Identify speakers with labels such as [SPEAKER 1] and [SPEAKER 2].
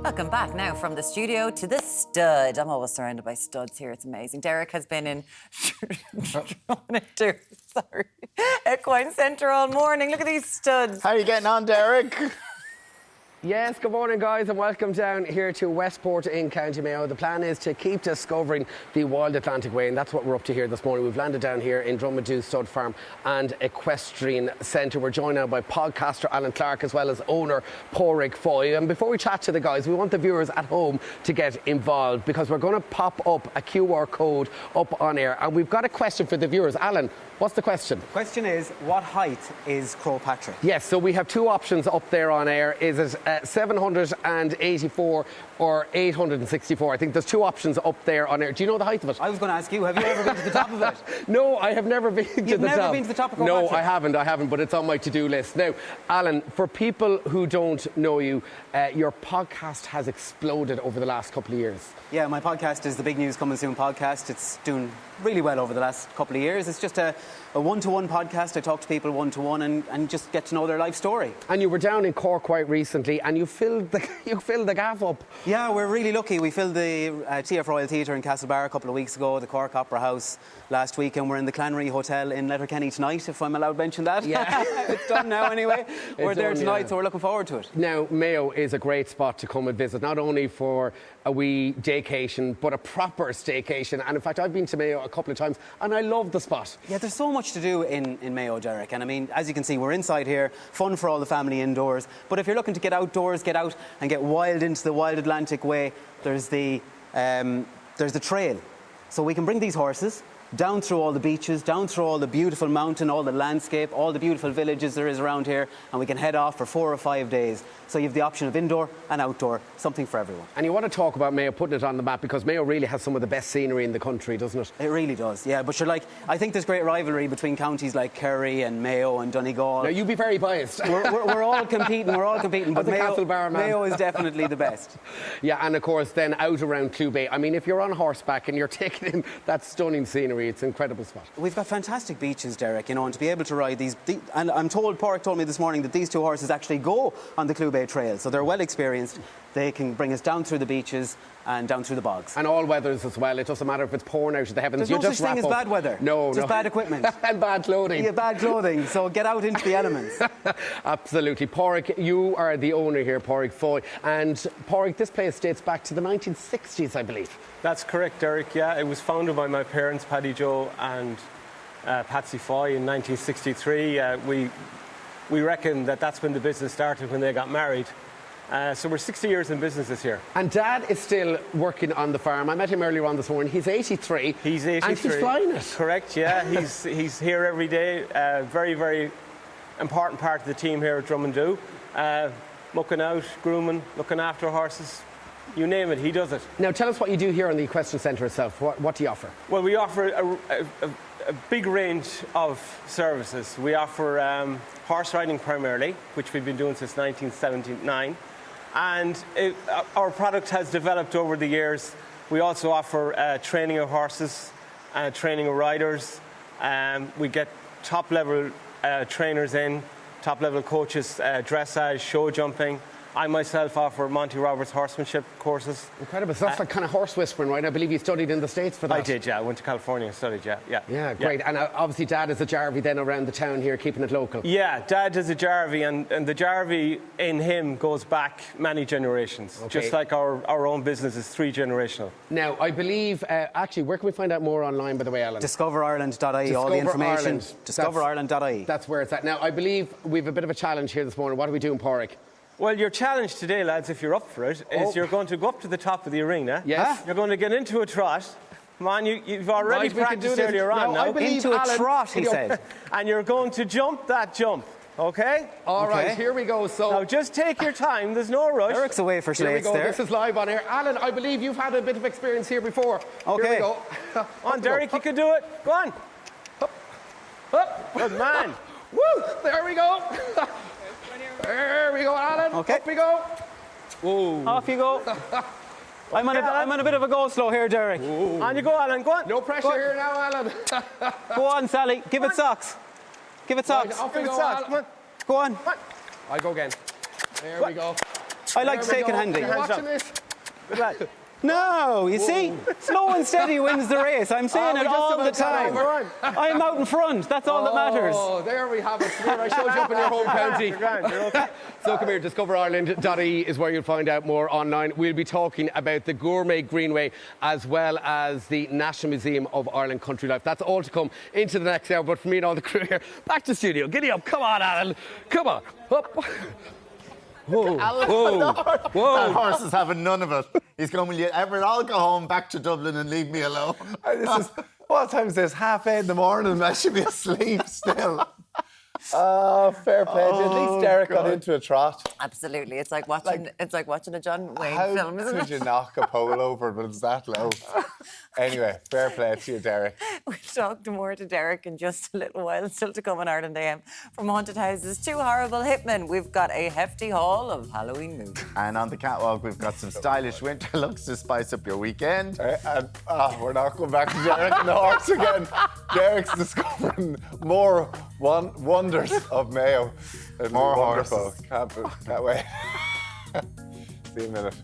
[SPEAKER 1] Welcome back now from the studio to the stud. I'm always surrounded by studs here. It's amazing. Derek has been in Equine Centre all morning. Look at these studs.
[SPEAKER 2] How are you getting on, Derek?
[SPEAKER 3] Yes, good morning guys and welcome down here to Westport in County Mayo. The plan is to keep discovering the Wild Atlantic Way and that's what we're up to here this morning. We've landed down here in Drummondhu Stud Farm and Equestrian Centre. We're joined now by podcaster Alan Clarke as well as owner Pádraig Foy. And before we chat to the guys, we want the viewers at home to get involved because we're going to pop up a QR code up on air and we've got a question for the viewers. Alan, what's the question?
[SPEAKER 4] The question is, what height is Croagh Patrick?
[SPEAKER 3] Yes, so we have two options up there on air. Is it 784 or 864? I think there's two options up there on air. Do you know the height of it?
[SPEAKER 4] I was going to ask you, have you ever been to the top of it?
[SPEAKER 3] No, I have never been to the top.
[SPEAKER 4] You've never been to the top of Croagh
[SPEAKER 3] No,
[SPEAKER 4] Patrick?
[SPEAKER 3] I haven't, but it's on my to-do list. Now, Alan, for people who don't know you, your podcast has exploded over the last couple of years.
[SPEAKER 4] Yeah, my podcast is the Big News Coming Soon podcast. It's doing really well over the last couple of years. It's just a one-to-one podcast. I talk to people one-to-one and just get to know their life story.
[SPEAKER 3] And you were down in Cork quite recently and you filled the gaff up.
[SPEAKER 4] Yeah, we're really lucky. We filled the TF Royal Theatre in Castlebar a couple of weeks ago, the Cork Opera House last week, and we're in the Clannery Hotel in Letterkenny tonight, if I'm allowed to mention that. Yeah. It's done now anyway. We're there tonight, so we're looking forward to it.
[SPEAKER 3] Now, Mayo is a great spot to come and visit, not only for a wee daycation, but a proper staycation. And in fact, I've been to Mayo a couple of times and I love the spot.
[SPEAKER 4] Yeah, there's so much to do in Mayo, Derek. And I mean, as you can see, we're inside here, fun for all the family indoors. But if you're looking to get outdoors, get out and get wild into the Wild Atlantic Way, there's the trail. So we can bring these horses down through all the beaches, down through all the beautiful mountain, all the landscape, all the beautiful villages there is around here, and we can head off for 4 or 5 days. So you have the option of indoor and outdoor, something for everyone.
[SPEAKER 3] And you want to talk about Mayo, putting it on the map, because Mayo really has some of the best scenery in the country, doesn't it?
[SPEAKER 4] It really does, yeah. But I think there's great rivalry between counties like Kerry and Mayo and Donegal.
[SPEAKER 3] Now, you'd be very biased.
[SPEAKER 4] We're all competing, but Mayo is definitely the best.
[SPEAKER 3] Yeah, and of course, then out around Clew Bay. I mean, if you're on horseback and you're taking in that stunning scenery, it's an incredible spot.
[SPEAKER 4] We've got fantastic beaches, Derek, you know, and to be able to ride these... And I'm told, Pádraig told me this morning that these two horses actually go on the Clew Bay Trail, so they're well experienced. They can bring us down through the beaches and down through the bogs.
[SPEAKER 3] And all weathers as well. It doesn't matter if it's pouring out of the heavens.
[SPEAKER 4] There's no such thing as bad weather.
[SPEAKER 3] No,
[SPEAKER 4] just bad equipment.
[SPEAKER 3] And bad clothing.
[SPEAKER 4] Yeah, bad clothing. So get out into the elements.
[SPEAKER 3] Absolutely. Pádraig, you are the owner here, Pádraig Foy. And Pádraig, this place dates back to the 1960s, I believe.
[SPEAKER 5] That's correct, Derek. Yeah, it was founded by my parents, Paddy Joe and Patsy Foy, in 1963. We reckon that that's when the business started, when they got married. So we're 60 years in business this year.
[SPEAKER 3] And Dad is still working on the farm. I met him earlier on this morning. He's 83.
[SPEAKER 5] He's 83.
[SPEAKER 3] And he's flying it.
[SPEAKER 5] Correct, yeah. He's here every day. Very, very important part of the team here at Drummondhu. Mucking out, grooming, looking after horses. You name it, he does it.
[SPEAKER 3] Now, tell us what you do here on the Equestrian Centre itself. What do you offer?
[SPEAKER 5] Well, we offer a big range of services. We offer horse riding primarily, which we've been doing since 1979. And our product has developed over the years. We also offer training of horses, training of riders. We get top-level trainers in, top-level coaches, dressage, show jumping. I myself offer Monty Roberts horsemanship courses.
[SPEAKER 3] Incredible. So that's like kind of horse whispering, right? I believe you studied in the States for that.
[SPEAKER 5] I did, yeah. I went to California and studied, yeah.
[SPEAKER 3] Yeah, great. Yeah. And obviously Dad is a Jarvey then around the town here, keeping it local.
[SPEAKER 5] Yeah, Dad is a Jarvey, and the Jarvey in him goes back many generations. Okay. Just like our own business is 3 generational.
[SPEAKER 3] Now, I believe, actually, where can we find out more online, by the way, Alan?
[SPEAKER 4] DiscoverIreland.ie, all the information. DiscoverIreland.ie.
[SPEAKER 3] That's where it's at. Now, I believe we have a bit of a challenge here this morning. What are we doing, Pádraig?
[SPEAKER 5] Well, your challenge today, lads, if you're up for it, is you're going to go up to the top of the arena.
[SPEAKER 3] Yes.
[SPEAKER 5] You're going to get into a trot. Come on, you've already practiced earlier on now.
[SPEAKER 4] Into a trot, he said.
[SPEAKER 5] And you're going to jump that jump, OK?
[SPEAKER 3] All right, here we go. So
[SPEAKER 5] now, just take your time. There's no rush.
[SPEAKER 4] Eric's away for slates there.
[SPEAKER 3] This is live on air. Alan, I believe you've had a bit of experience here before.
[SPEAKER 4] OK.
[SPEAKER 3] Here we go.
[SPEAKER 5] On, Derek, you can do it. Go on. Good man.
[SPEAKER 3] Woo! There we go. There we go, Alan.
[SPEAKER 4] Okay.
[SPEAKER 3] Up we go.
[SPEAKER 4] Ooh. Off you go. I'm on a bit of a go slow here, Derek.
[SPEAKER 5] Ooh. On you go, Alan. Go on.
[SPEAKER 3] No pressure here now, Alan.
[SPEAKER 4] Go on, Sally. Give it socks. Give it socks.
[SPEAKER 3] Right, off we go,
[SPEAKER 5] socks.
[SPEAKER 3] Alan.
[SPEAKER 4] Go on.
[SPEAKER 3] I go again. There we go.
[SPEAKER 4] I like to take it handy.
[SPEAKER 3] You're watching this?
[SPEAKER 4] Good lad. No, you see, slow and steady wins the race. I'm saying it all the time. I'm out in front. That's all that matters.
[SPEAKER 3] Oh, there we have it. Samir, I showed you up in your home county. So come here, discoverireland.ie is where you'll find out more online. We'll be talking about the Gourmet Greenway as well as the National Museum of Ireland Country Life. That's all to come into the next hour. But for me and all the crew here, back to studio. Giddy up. Come on, Alan. Come on. Up. Whoa, whoa, whoa.
[SPEAKER 2] That horse is having none of it. He's going, will you ever all go home back to Dublin and leave me alone?
[SPEAKER 6] What time is this? 8:30 in the morning. I should be asleep still. Oh, fair play. At least Derek got into a trot.
[SPEAKER 1] Absolutely. It's like watching a John Wayne
[SPEAKER 6] How
[SPEAKER 1] film, isn't
[SPEAKER 6] could
[SPEAKER 1] it?
[SPEAKER 6] you knock a pole over when it's that low? Anyway, fair play to you, Derek.
[SPEAKER 1] We'll talk more to Derek in just a little while. Still to come on Ireland AM. From haunted houses to horrible hitmen, we've got a hefty haul of Halloween movies.
[SPEAKER 2] And on the catwalk, we've got some stylish winter looks to spice up your weekend.
[SPEAKER 6] And we're not going back to Derek and the horse again. Derek's discovering more wonders of Mayo. It'll be
[SPEAKER 2] More
[SPEAKER 6] wonderful.
[SPEAKER 2] horses.
[SPEAKER 6] Can't wait. See you in a minute.